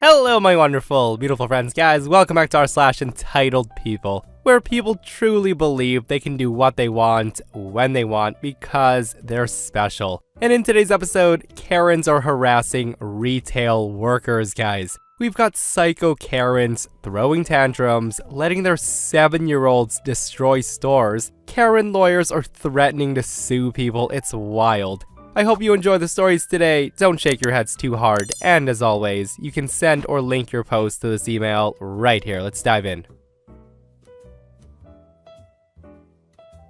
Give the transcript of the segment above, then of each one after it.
Hello my wonderful, beautiful friends, guys. Welcome back to r/EntitledPeople, where people truly believe they can do what they want, when they want, because they're special. And in today's episode, Karens are harassing retail workers, guys. We've got psycho Karens throwing tantrums, letting their 7-year-olds destroy stores. Karen lawyers are threatening to sue people. It's wild. I hope you enjoy the stories today. Don't shake your heads too hard. And as always, you can send or link your post to this email right here. Let's dive in.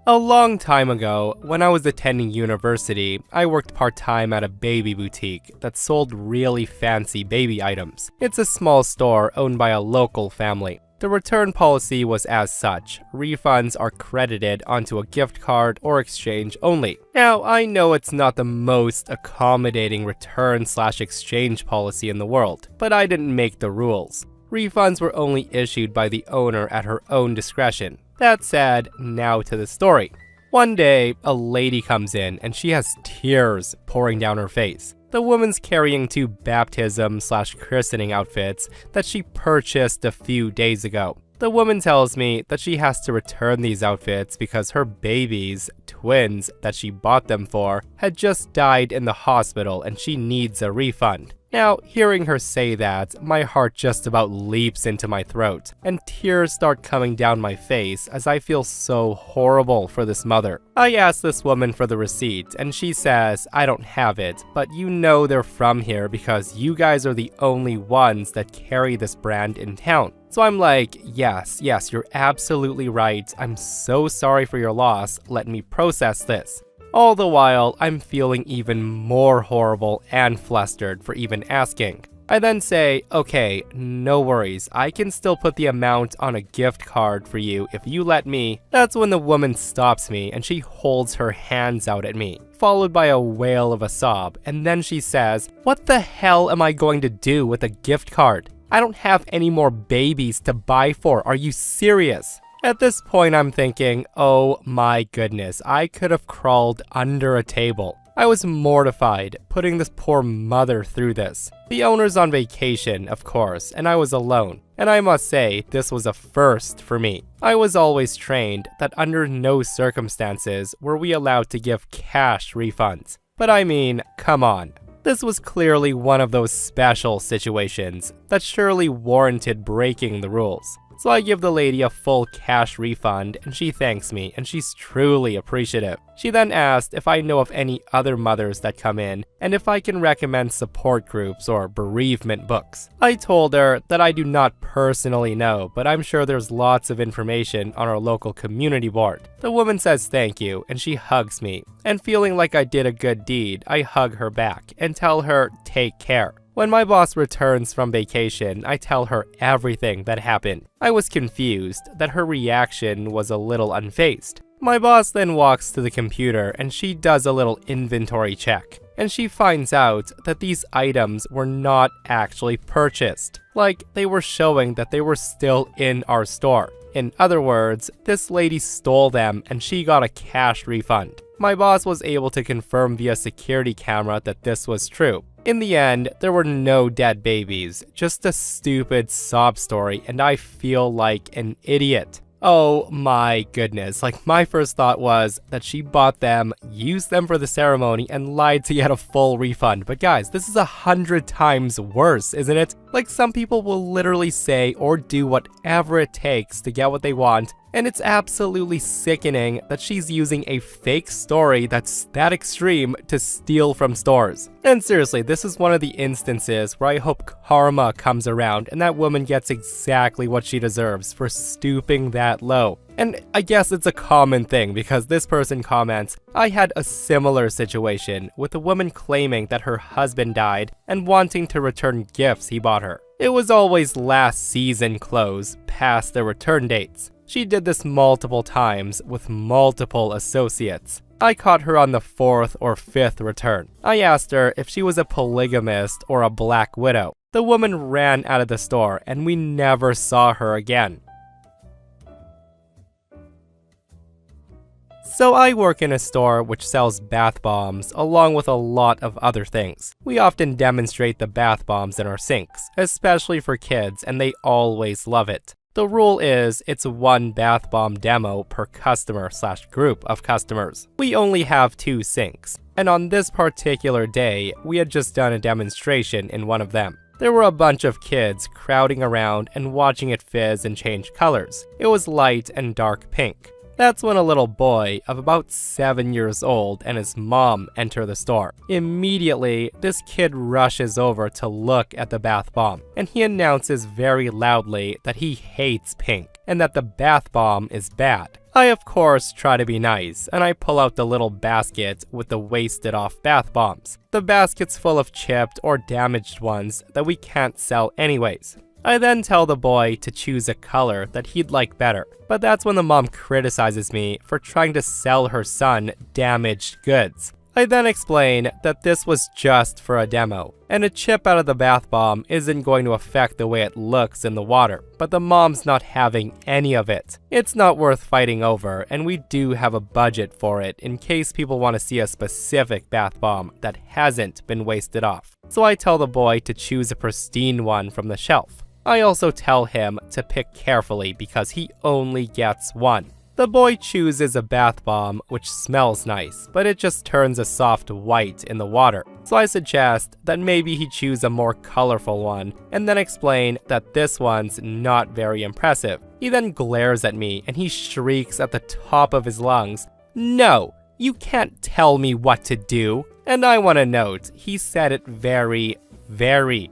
A long time ago, when I was attending university, I worked part-time at a baby boutique that sold really fancy baby items. It's a small store owned by a local family. The return policy was as such. Refunds are credited onto a gift card or exchange only. Now, I know it's not the most accommodating return/exchange policy in the world, but I didn't make the rules. Refunds were only issued by the owner at her own discretion. That said, now to the story. One day, a lady comes in and she has tears pouring down her face. The woman's carrying 2 baptism/christening outfits that she purchased a few days ago. The woman tells me that she has to return these outfits because her babies, twins that she bought them for, had just died in the hospital and she needs a refund. Now, hearing her say that, my heart just about leaps into my throat, and tears start coming down my face as I feel so horrible for this mother. I ask this woman for the receipt, and she says, I don't have it, but you know they're from here because you guys are the only ones that carry this brand in town. So I'm like, yes, you're absolutely right. I'm so sorry for your loss. Let me process this. All the while, I'm feeling even more horrible and flustered for even asking. I then say, okay, no worries, I can still put the amount on a gift card for you if you let me. That's when the woman stops me and she holds her hands out at me, followed by a wail of a sob, and then she says, what the hell am I going to do with a gift card? I don't have any more babies to buy for, are you serious? At this point, I'm thinking, oh my goodness, I could have crawled under a table. I was mortified, putting this poor mother through this. The owner's on vacation, of course, and I was alone. And I must say, this was a first for me. I was always trained that under no circumstances were we allowed to give cash refunds. But I mean, come on. This was clearly one of those special situations that surely warranted breaking the rules. So I give the lady a full cash refund and she thanks me and she's truly appreciative. She then asked if I know of any other mothers that come in and if I can recommend support groups or bereavement books. I told her that I do not personally know, but I'm sure there's lots of information on our local community board. The woman says thank you and she hugs me, and feeling like I did a good deed, I hug her back and tell her take care. When my boss returns from vacation, I tell her everything that happened. I was confused that her reaction was a little unfazed. My boss then walks to the computer and she does a little inventory check. And she finds out that these items were not actually purchased. Like, they were showing that they were still in our store. In other words, this lady stole them and she got a cash refund. My boss was able to confirm via security camera that this was true. In the end, there were no dead babies, just a stupid sob story, and I feel like an idiot. Oh my goodness, like my first thought was that she bought them, used them for the ceremony, and lied to get a full refund. But guys, this is 100 times worse, isn't it? Like, some people will literally say or do whatever it takes to get what they want, and it's absolutely sickening that she's using a fake story that's that extreme to steal from stores. And seriously, this is one of the instances where I hope karma comes around and that woman gets exactly what she deserves for stooping that low. And I guess it's a common thing because this person comments, I had a similar situation with a woman claiming that her husband died and wanting to return gifts he bought her. It was always last season clothes past their return dates. She did this multiple times with multiple associates. I caught her on the 4th or 5th return. I asked her if she was a polygamist or a black widow. The woman ran out of the store and we never saw her again. So I work in a store which sells bath bombs along with a lot of other things. We often demonstrate the bath bombs in our sinks, especially for kids, and they always love it. The rule is it's one bath bomb demo per customer/group of customers. We only have 2 sinks, and on this particular day, we had just done a demonstration in one of them. There were a bunch of kids crowding around and watching it fizz and change colors. It was light and dark pink. That's when a little boy of about 7 years old and his mom enter the store. Immediately, this kid rushes over to look at the bath bomb, and he announces very loudly that he hates pink and that the bath bomb is bad. I of course try to be nice, and I pull out the little basket with the wasted off bath bombs. The basket's full of chipped or damaged ones that we can't sell anyways. I then tell the boy to choose a color that he'd like better, but that's when the mom criticizes me for trying to sell her son damaged goods. I then explain that this was just for a demo, and a chip out of the bath bomb isn't going to affect the way it looks in the water, but the mom's not having any of it. It's not worth fighting over, and we do have a budget for it in case people want to see a specific bath bomb that hasn't been wasted off. So I tell the boy to choose a pristine one from the shelf. I also tell him to pick carefully because he only gets one. The boy chooses a bath bomb which smells nice, but it just turns a soft white in the water. So I suggest that maybe he choose a more colorful one and then explain that this one's not very impressive. He then glares at me and he shrieks at the top of his lungs, "No, you can't tell me what to do." And I want to note, he said it very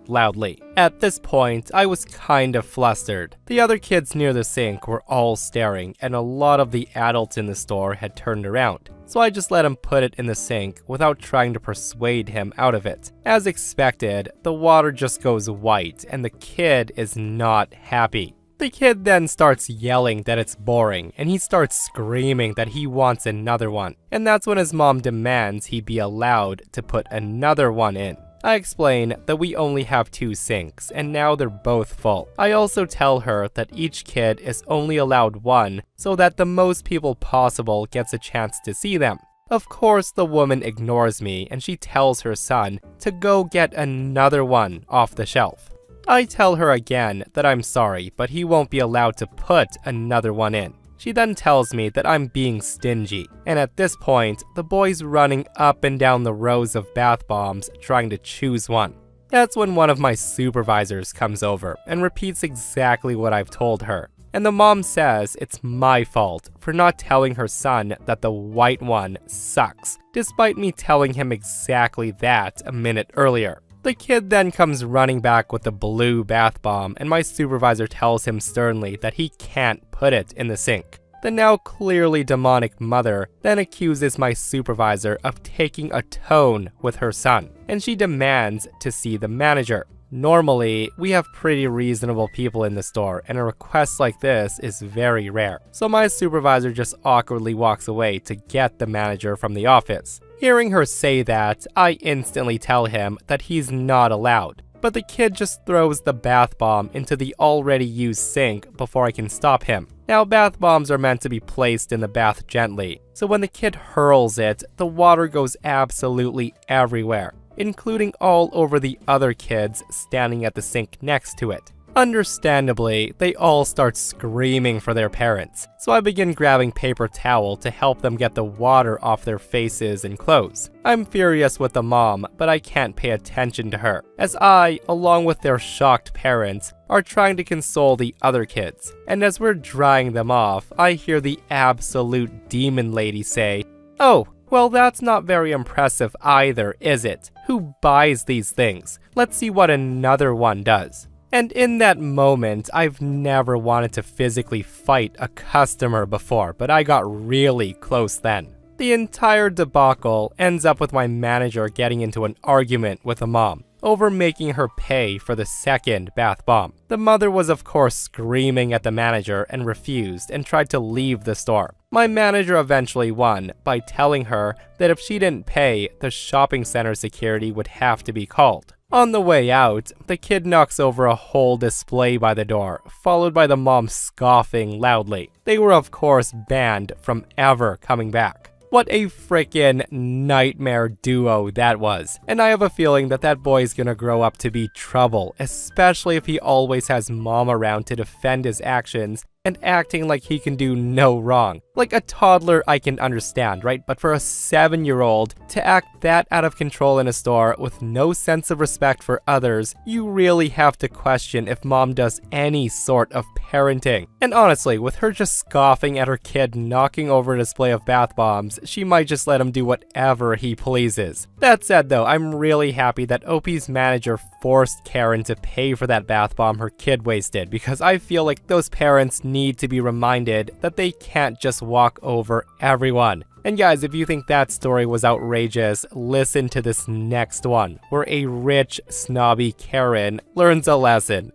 loudly. At this point, I was kind of flustered. The other kids near the sink were all staring, and a lot of the adults in the store had turned around. So I just let him put it in the sink without trying to persuade him out of it. As expected, the water just goes white, and the kid is not happy. The kid then starts yelling that it's boring, and he starts screaming that he wants another one. And that's when his mom demands he be allowed to put another one in. I explain that we only have 2 sinks, and now they're both full. I also tell her that each kid is only allowed one, so that the most people possible gets a chance to see them. Of course, the woman ignores me, and she tells her son to go get another one off the shelf. I tell her again that I'm sorry, but he won't be allowed to put another one in. She then tells me that I'm being stingy, and at this point, the boy's running up and down the rows of bath bombs trying to choose one. That's when one of my supervisors comes over and repeats exactly what I've told her. And the mom says it's my fault for not telling her son that the white one sucks, despite me telling him exactly that a minute earlier. The kid then comes running back with the blue bath bomb, and my supervisor tells him sternly that he can't put it in the sink. The now clearly demonic mother then accuses my supervisor of taking a tone with her son, and she demands to see the manager. Normally, we have pretty reasonable people in the store, and a request like this is very rare. So my supervisor just awkwardly walks away to get the manager from the office. Hearing her say that, I instantly tell him that he's not allowed. But the kid just throws the bath bomb into the already used sink before I can stop him. Now, bath bombs are meant to be placed in the bath gently, so when the kid hurls it, the water goes absolutely everywhere, including all over the other kids standing at the sink next to it. Understandably, they all start screaming for their parents, so I begin grabbing paper towel to help them get the water off their faces and clothes. I'm furious with the mom, but I can't pay attention to her, as I, along with their shocked parents, are trying to console the other kids. And as we're drying them off, I hear the absolute demon lady say, "Oh, well, that's not very impressive either, is it? Who buys these things? Let's see what another one does." And in that moment, I've never wanted to physically fight a customer before, but I got really close then. The entire debacle ends up with my manager getting into an argument with the mom over making her pay for the second bath bomb. The mother was of course screaming at the manager and refused and tried to leave the store. My manager eventually won by telling her that if she didn't pay, the shopping center security would have to be called. On the way out, the kid knocks over a whole display by the door, followed by the mom scoffing loudly. They were of course banned from ever coming back. What a frickin' nightmare duo that was. And I have a feeling that that boy's gonna grow up to be trouble, especially if he always has mom around to defend his actions and acting like he can do no wrong. Like a toddler I can understand, right? But for a 7-year-old to act that out of control in a store with no sense of respect for others, you really have to question if mom does any sort of parenting. And honestly, with her just scoffing at her kid knocking over a display of bath bombs, she might just let him do whatever he pleases. That said though, I'm really happy that OP's manager forced Karen to pay for that bath bomb her kid wasted, because I feel like those parents need to be reminded that they can't just walk over everyone. And guys, if you think that story was outrageous, listen to this next one, where a rich, snobby Karen learns a lesson.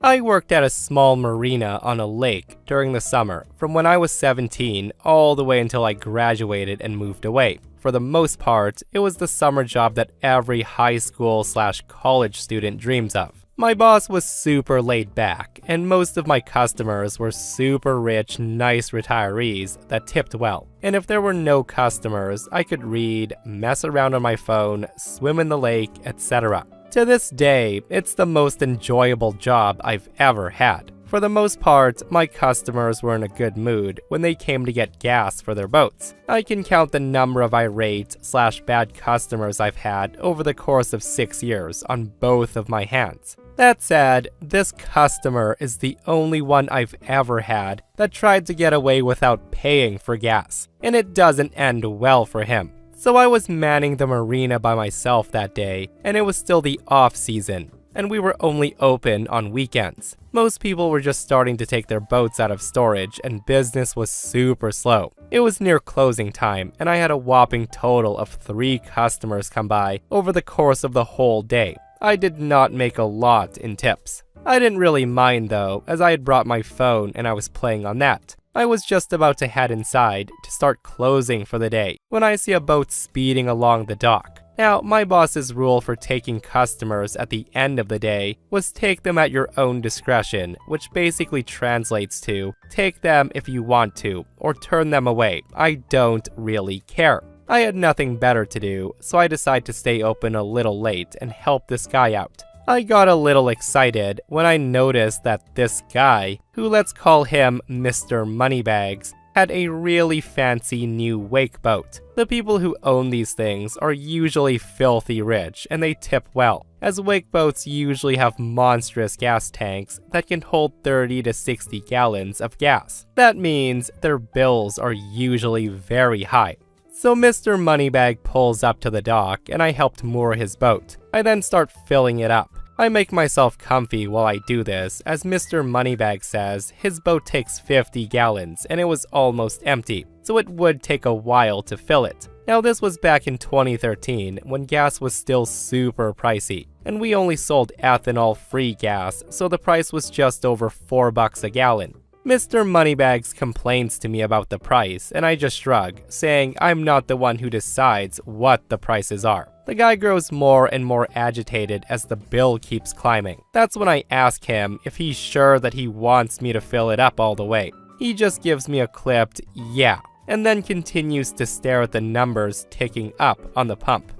I worked at a small marina on a lake during the summer, from when I was 17 all the way until I graduated and moved away. For the most part, it was the summer job that every high school/college student dreams of. My boss was super laid back, and most of my customers were super rich, nice retirees that tipped well. And if there were no customers, I could read, mess around on my phone, swim in the lake, etc. To this day, it's the most enjoyable job I've ever had. For the most part, my customers were in a good mood when they came to get gas for their boats. I can count the number of irate/bad customers I've had over the course of 6 years on both of my hands. That said, this customer is the only one I've ever had that tried to get away without paying for gas, and it doesn't end well for him. So I was manning the marina by myself that day, and it was still the off-season, and we were only open on weekends. Most people were just starting to take their boats out of storage, and business was super slow. It was near closing time, and I had a whopping total of 3 customers come by over the course of the whole day. I did not make a lot in tips. I didn't really mind though, as I had brought my phone and I was playing on that. I was just about to head inside to start closing for the day when I see a boat speeding along the dock. Now, my boss's rule for taking customers at the end of the day was take them at your own discretion, which basically translates to take them if you want to, or turn them away. I don't really care. I had nothing better to do, so I decided to stay open a little late and help this guy out. I got a little excited when I noticed that this guy, who let's call him Mr. Moneybags, had a really fancy new wake boat. The people who own these things are usually filthy rich and they tip well, as wake boats usually have monstrous gas tanks that can hold 30 to 60 gallons of gas. That means their bills are usually very high. So Mr. Moneybag pulls up to the dock and I helped moor his boat. I then start filling it up. I make myself comfy while I do this, as Mr. Moneybag says his boat takes 50 gallons and it was almost empty, so it would take a while to fill it. Now this was back in 2013 when gas was still super pricey, and we only sold ethanol-free gas, so the price was just over $4 a gallon. Mr. Moneybags complains to me about the price, and I just shrug, saying I'm not the one who decides what the prices are. The guy grows more and more agitated as the bill keeps climbing. That's when I ask him if he's sure that he wants me to fill it up all the way. He just gives me a clipped "yeah," and then continues to stare at the numbers ticking up on the pump.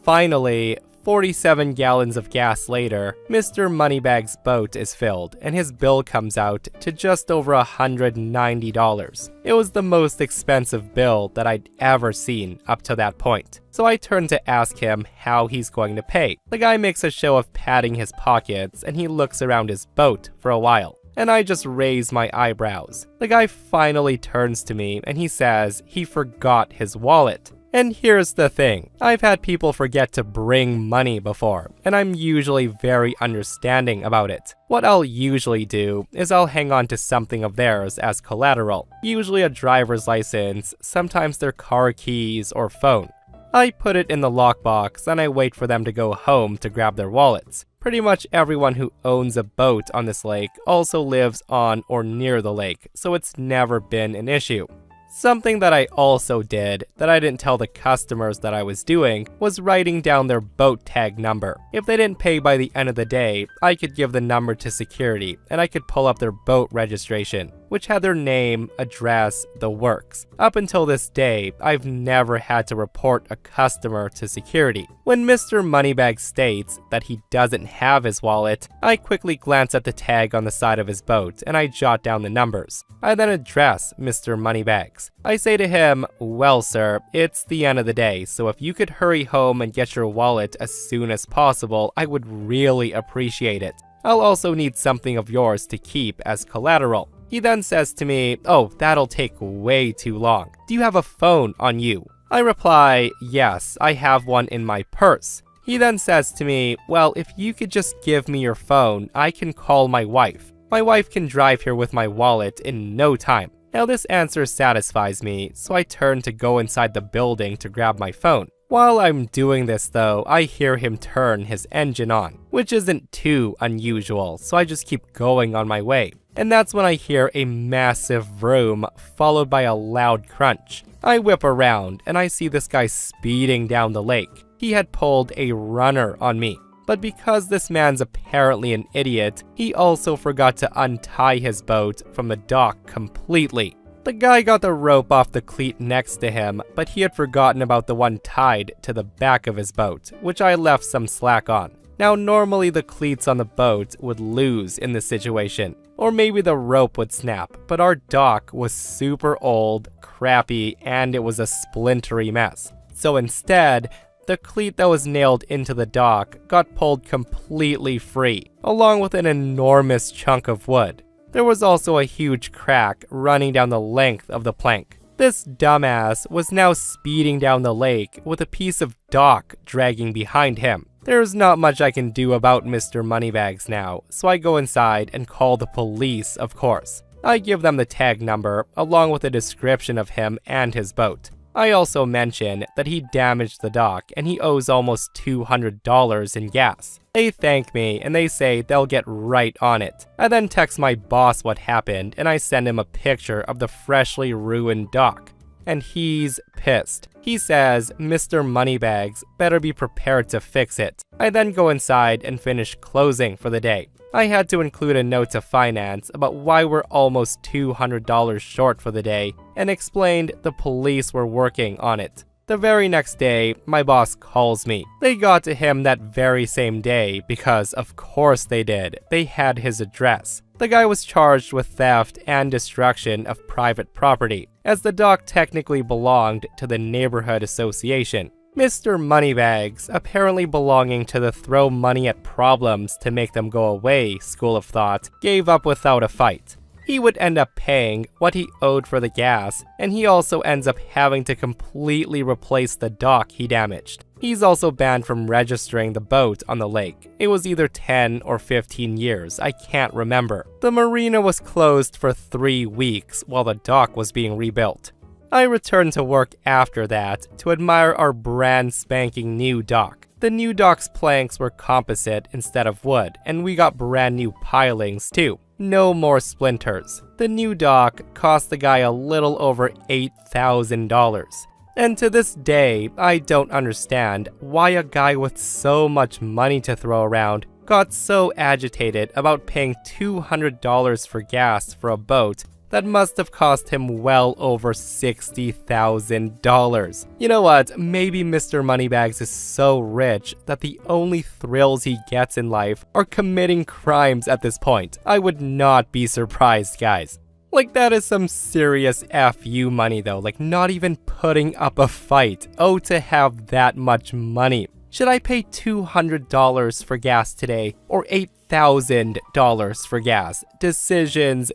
Finally, 47 gallons of gas later, Mr. Moneybag's boat is filled, and his bill comes out to just over $190. It was the most expensive bill that I'd ever seen up to that point. So I turn to ask him how he's going to pay. The guy makes a show of patting his pockets, and he looks around his boat for a while. And I just raise my eyebrows. The guy finally turns to me, and he says he forgot his wallet. And here's the thing, I've had people forget to bring money before, and I'm usually very understanding about it. What I'll usually do is I'll hang on to something of theirs as collateral, usually a driver's license, sometimes their car keys or phone. I put it in the lockbox and I wait for them to go home to grab their wallets. Pretty much everyone who owns a boat on this lake also lives on or near the lake, so it's never been an issue. Something that I also did, that I didn't tell the customers that I was doing, was writing down their boat tag number. If they didn't pay by the end of the day, I could give the number to security, and I could pull up their boat registration, which had their name, address, the works. Up until this day, I've never had to report a customer to security. When Mr. Moneybags states that he doesn't have his wallet, I quickly glance at the tag on the side of his boat and I jot down the numbers. I then address Mr. Moneybags. I say to him, "Well, sir, it's the end of the day, so if you could hurry home and get your wallet as soon as possible, I would really appreciate it. I'll also need something of yours to keep as collateral." He then says to me, "Oh, that'll take way too long. Do you have a phone on you?" I reply, "Yes, I have one in my purse." He then says to me, "Well, if you could just give me your phone, I can call my wife. My wife can drive here with my wallet in no time." Now this answer satisfies me, so I turn to go inside the building to grab my phone. While I'm doing this though, I hear him turn his engine on, which isn't too unusual, so I just keep going on my way. And that's when I hear a massive vroom followed by a loud crunch. I whip around and I see this guy speeding down the lake. He had pulled a runner on me. But because this man's apparently an idiot, he also forgot to untie his boat from the dock completely. The guy got the rope off the cleat next to him, but he had forgotten about the one tied to the back of his boat, which I left some slack on. Now normally the cleats on the boat would lose in this situation, or maybe the rope would snap, but our dock was super old, crappy, and it was a splintery mess. So instead, the cleat that was nailed into the dock got pulled completely free, along with an enormous chunk of wood. There was also a huge crack running down the length of the plank. This dumbass was now speeding down the lake with a piece of dock dragging behind him. There's not much I can do about Mr. Moneybags now, so I go inside and call the police, of course. I give them the tag number, along with a description of him and his boat. I also mention that he damaged the dock and he owes almost $200 in gas. They thank me and they say they'll get right on it. I then text my boss what happened and I send him a picture of the freshly ruined dock. And he's pissed. He says Mr. Moneybags better be prepared to fix it. I then go inside and finish closing for the day. I had to include a note to finance about why we're almost $200 short for the day and explained the police were working on it. The very next day, my boss calls me. They got to him that very same day because of course they did. They had his address. The guy was charged with theft and destruction of private property, as the dock technically belonged to the neighborhood association. Mr. Moneybags, apparently belonging to the throw money at problems to make them go away school of thought, gave up without a fight. He would end up paying what he owed for the gas, and he also ends up having to completely replace the dock he damaged. He's also banned from registering the boat on the lake. It was either 10 or 15 years, I can't remember. The marina was closed for 3 weeks while the dock was being rebuilt. I returned to work after that to admire our brand spanking new dock. The new dock's planks were composite instead of wood, and we got brand new pilings too. No more splinters. The new dock cost the guy a little over $8,000. And to this day, I don't understand why a guy with so much money to throw around got so agitated about paying $200 for gas for a boat that must have cost him well over $60,000. You know what? Maybe Mr. Moneybags is so rich that the only thrills he gets in life are committing crimes at this point. I would not be surprised, guys. Like, that is some serious FU money though, like not even putting up a fight. Oh, to have that much money. Should I pay $200 for gas today or $8,000 for gas? Decisions.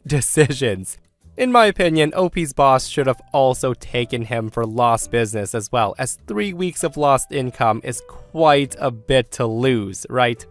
In my opinion, OP's boss should have also taken him for lost business as well, as 3 weeks of lost income is quite a bit to lose, right?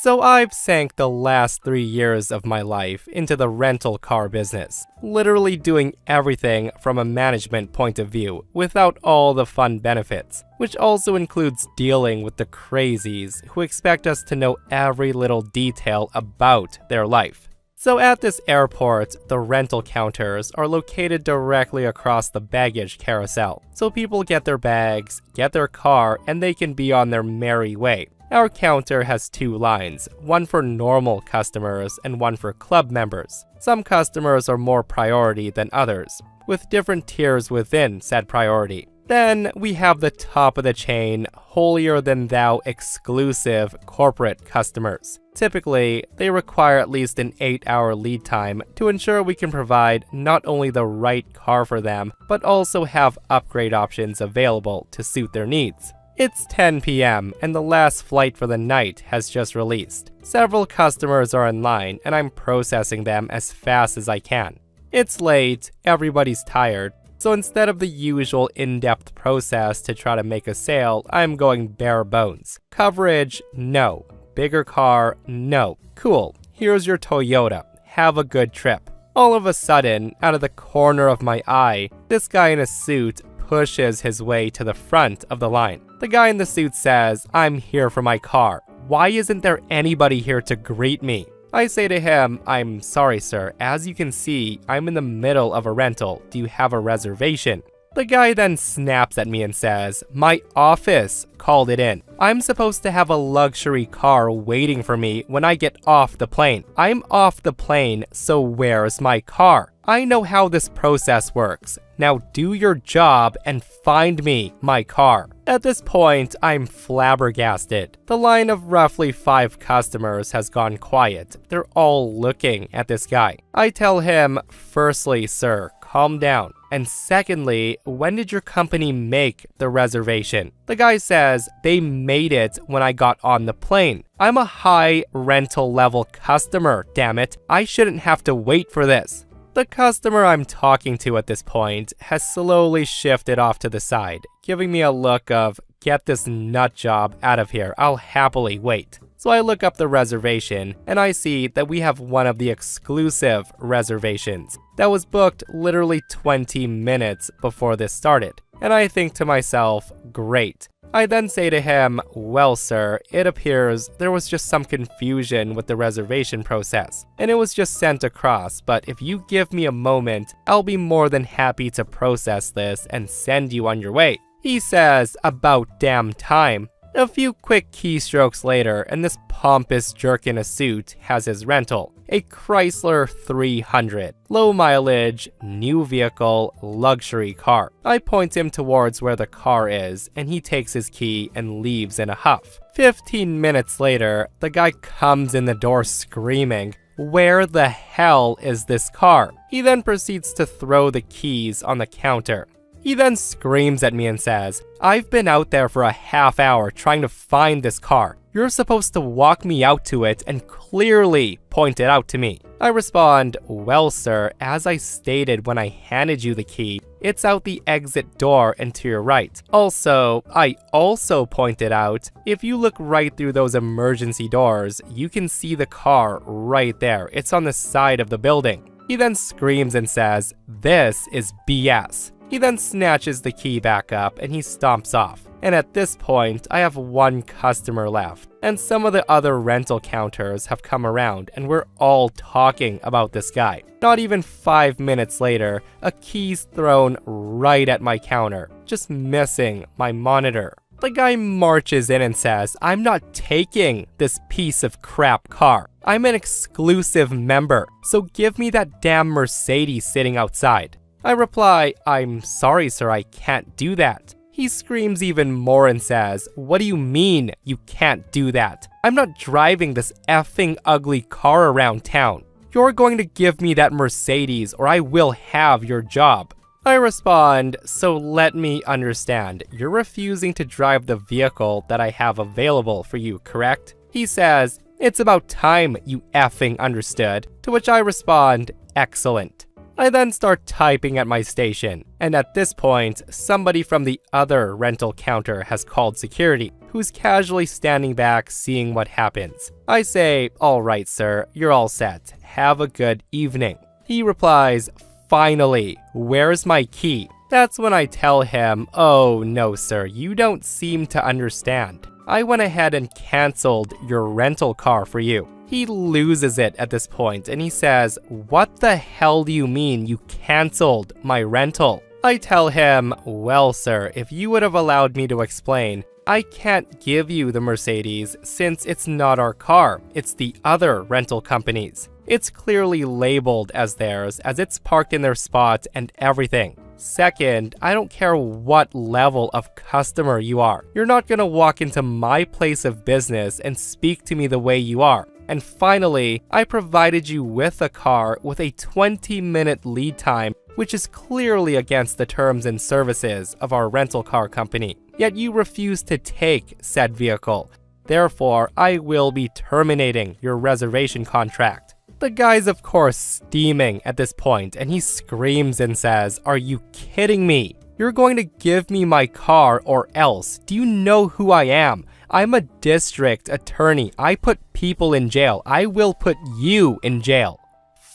So I've sank the last 3 years of my life into the rental car business, literally doing everything from a management point of view, without all the fun benefits, which also includes dealing with the crazies who expect us to know every little detail about their life. So at this airport, the rental counters are located directly across the baggage carousel. So people get their bags, get their car, and they can be on their merry way. Our counter has 2 lines, one for normal customers and one for club members. Some customers are more priority than others, with different tiers within said priority. Then we have the top of the chain, holier-than-thou exclusive corporate customers. Typically, they require at least an 8-hour lead time to ensure we can provide not only the right car for them, but also have upgrade options available to suit their needs. It's 10 p.m. and the last flight for the night has just released. Several customers are in line and I'm processing them as fast as I can. It's late, everybody's tired, so instead of the usual in-depth process to try to make a sale, I'm going bare bones. Coverage? No. Bigger car? No. Cool. Here's your Toyota. Have a good trip. All of a sudden, out of the corner of my eye, this guy in a suit pushes his way to the front of the line. The guy in the suit says, "I'm here for my car. Why isn't there anybody here to greet me?" I say to him, "I'm sorry, sir. As you can see, I'm in the middle of a rental. Do you have a reservation?" The guy then snaps at me and says, "My office called it in. I'm supposed to have a luxury car waiting for me when I get off the plane. I'm off the plane, so where's my car? I know how this process works. Now do your job and find me my car." At this point, I'm flabbergasted. The line of roughly 5 customers has gone quiet. They're all looking at this guy. I tell him, "Firstly, sir, calm down. And secondly, when did your company make the reservation?" The guy says, "They made it when I got on the plane. I'm a high rental level customer, damn it. I shouldn't have to wait for this." The customer I'm talking to at this point has slowly shifted off to the side, giving me a look of, "Get this nut job out of here, I'll happily wait." So I look up the reservation, and I see that we have one of the exclusive reservations that was booked literally 20 minutes before this started. And I think to myself, great. I then say to him, "Well, sir, it appears there was just some confusion with the reservation process, and it was just sent across, but if you give me a moment, I'll be more than happy to process this and send you on your way." He says, "About damn time." A few quick keystrokes later, and this pompous jerk in a suit has his rental. A Chrysler 300. Low mileage, new vehicle, luxury car. I point him towards where the car is, and he takes his key and leaves in a huff. 15 minutes later, the guy comes in the door screaming, "Where the hell is this car?" He then proceeds to throw the keys on the counter. He then screams at me and says, "I've been out there for a half hour trying to find this car. You're supposed to walk me out to it and clearly point it out to me." I respond, "Well, sir, as I stated when I handed you the key, it's out the exit door and to your right. Also, I also pointed out, if you look right through those emergency doors, you can see the car right there. It's on the side of the building." He then screams and says, "This is BS." He then snatches the key back up and he stomps off. And at this point, I have one customer left. And some of the other rental counters have come around and we're all talking about this guy. Not even 5 minutes later, a key's thrown right at my counter, just missing my monitor. The guy marches in and says, "I'm not taking this piece of crap car. I'm an exclusive member, so give me that damn Mercedes sitting outside." I reply, "I'm sorry, sir, I can't do that." He screams even more and says, "What do you mean you can't do that? I'm not driving this effing ugly car around town. You're going to give me that Mercedes or I will have your job." I respond, "So let me understand. You're refusing to drive the vehicle that I have available for you, correct?" He says, "It's about time you effing understood." To which I respond, "Excellent." I then start typing at my station, and at this point, somebody from the other rental counter has called security, who's casually standing back seeing what happens. I say, "All right, sir, you're all set. Have a good evening." He replies, "Finally, where's my key?" That's when I tell him, "Oh no, sir, you don't seem to understand. I went ahead and canceled your rental car for you. He loses it at this point and he says, "What the hell do you mean you canceled my rental?" I tell him, "Well, sir, if you would have allowed me to explain, I can't give you the Mercedes since it's not our car, it's the other rental company's. It's clearly labeled as theirs as it's parked in their spot and everything. Second, I don't care what level of customer you are. You're not gonna walk into my place of business and speak to me the way you are. And finally, I provided you with a car with a 20-minute lead time, which is clearly against the terms and services of our rental car company. Yet you refuse to take said vehicle. Therefore, I will be terminating your reservation contract." The guy's of course steaming at this point, and he screams and says, "Are you kidding me? You're going to give me my car or else. Do you know who I am? I'm a district attorney. I put people in jail. I will put you in jail."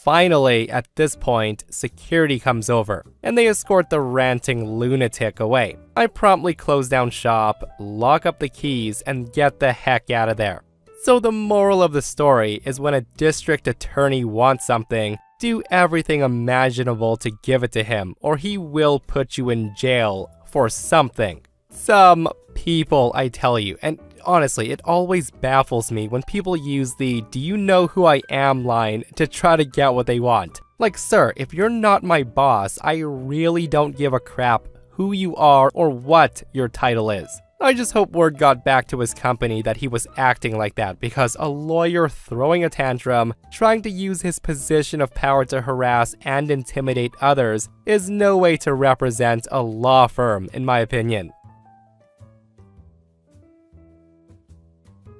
Finally, at this point, security comes over, and they escort the ranting lunatic away. I promptly close down shop, lock up the keys, and get the heck out of there. So the moral of the story is when a district attorney wants something, do everything imaginable to give it to him, or he will put you in jail for something. Some people, I tell you, and honestly, it always baffles me when people use the "do you know who I am" line to try to get what they want. Like, sir, if you're not my boss, I really don't give a crap who you are or what your title is. I just hope word got back to his company that he was acting like that, because a lawyer throwing a tantrum, trying to use his position of power to harass and intimidate others, is no way to represent a law firm, in my opinion.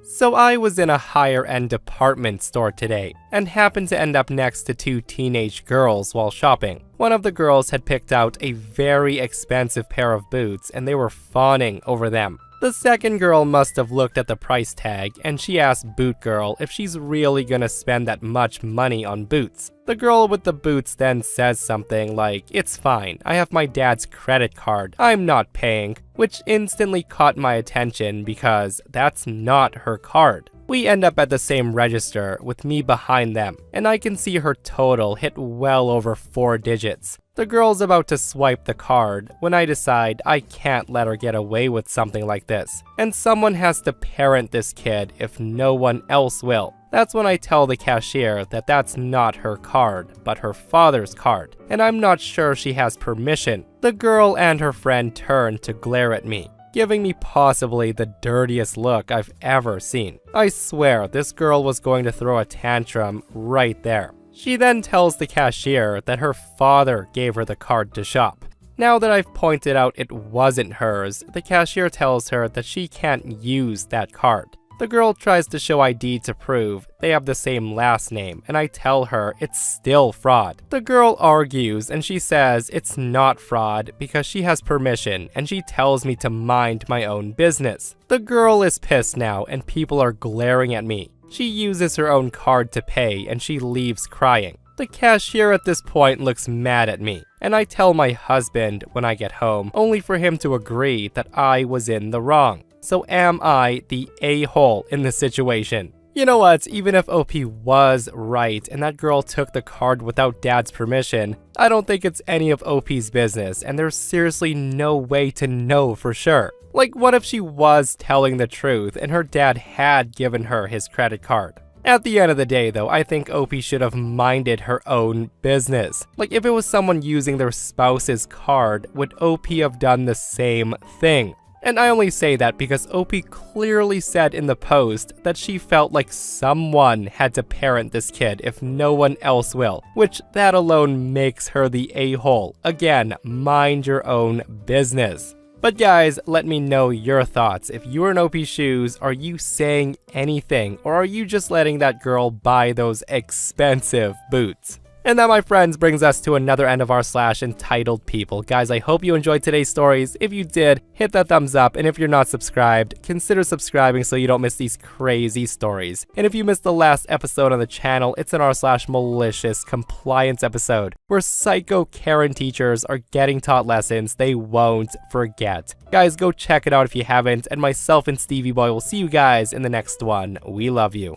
So I was in a higher-end department store today, and happened to end up next to two teenage girls while shopping. One of the girls had picked out a very expensive pair of boots, and they were fawning over them. The second girl must have looked at the price tag, and she asked Boot Girl if she's really gonna spend that much money on boots. The girl with the boots then says something like, "It's fine, I have my dad's credit card, I'm not paying," which instantly caught my attention because that's not her card. We end up at the same register with me behind them, and I can see her total hit well over 4 digits. The girl's about to swipe the card when I decide I can't let her get away with something like this, and someone has to parent this kid if no one else will. That's when I tell the cashier that that's not her card, but her father's card, and I'm not sure she has permission. The girl and her friend turn to glare at me, giving me possibly the dirtiest look I've ever seen. I swear this girl was going to throw a tantrum right there. She then tells the cashier that her father gave her the card to shop. Now that I've pointed out it wasn't hers, the cashier tells her that she can't use that card. The girl tries to show ID to prove they have the same last name, and I tell her it's still fraud. The girl argues and she says it's not fraud because she has permission, and she tells me to mind my own business. The girl is pissed now and people are glaring at me. She uses her own card to pay and she leaves crying. The cashier at this point looks mad at me, and I tell my husband when I get home, only for him to agree that I was in the wrong. So am I the a-hole in this situation? You know what, even if OP was right and that girl took the card without dad's permission, I don't think it's any of OP's business, and there's seriously no way to know for sure. Like, what if she was telling the truth and her dad had given her his credit card? At the end of the day though, I think OP should have minded her own business. Like, if it was someone using their spouse's card, would OP have done the same thing? And I only say that because OP clearly said in the post that she felt like someone had to parent this kid if no one else will, which that alone makes her the a-hole. Again, mind your own business. But guys, let me know your thoughts. If you were in OP's shoes, are you saying anything, or are you just letting that girl buy those expensive boots? And that, my friends, brings us to another end of our / entitled people. Guys, I hope you enjoyed today's stories. If you did, hit that thumbs up, and if you're not subscribed, consider subscribing so you don't miss these crazy stories. And if you missed the last episode on the channel, it's in our / malicious compliance episode, where psycho Karen teachers are getting taught lessons they won't forget. Guys, go check it out if you haven't, and myself and Stevie Boy will see you guys in the next one. We love you.